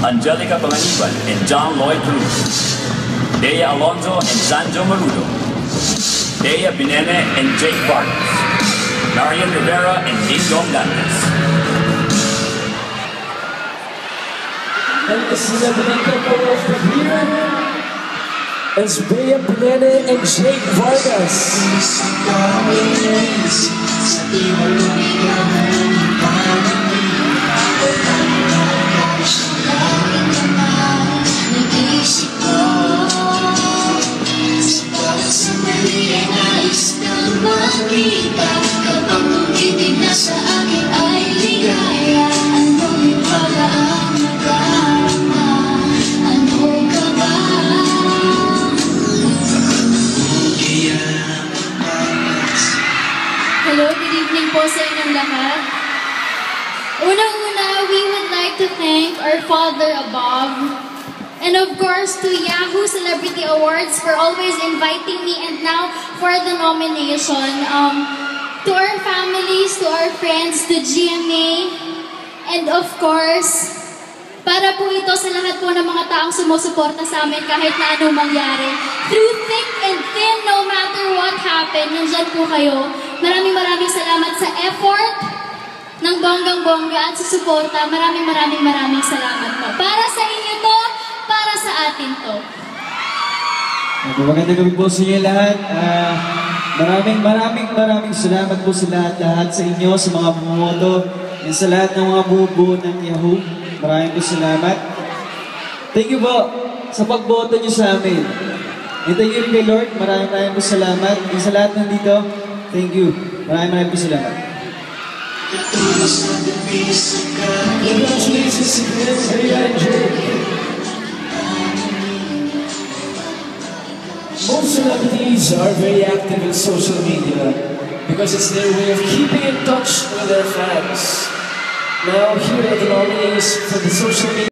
Angelica Panganiban and John Lloyd Cruz. Dea Alonzo and Sanjo Marudo. Dea Binene and Jake Vargas. Marian Rivera and Dingdong Dantes. And this is a Dominican over here. It's Bea Binene and Jake Vargas. Hello, good evening po sa inyong lahat. Unang-una, we would like to thank our Father above, and of course to Yahoo Celebrity Awards for always inviting me, and now for the nomination. To our families, to our friends, to GMA, and of course, para po ito sa lahat po ng mga taong sumusuporta sa amin kahit na anong mangyari. Through thick and thin, no matter what happened, nandyan po kayo. Maraming salamat sa effort ng bonggang-bongga at sa suporta. Maraming salamat po. Para sa inyo to, para sa atin to. Magandang gabi po sa inyo lahat. Maraming salamat po sa lahat sa inyo, sa mga bumoto, at sa lahat ng mga bubuo ng Yahoo. Maraming po salamat. Thank you po sa pagboto niyo sa amin. And thank you kay Lord. Maraming po salamat. And sa lahat nandito, thank you. Maraming po salamat. Congratulations again, Bea and Jake. Most celebrities are very active in social media because it's their way of keeping in touch with their fans. Now, here are the nominees for the social media.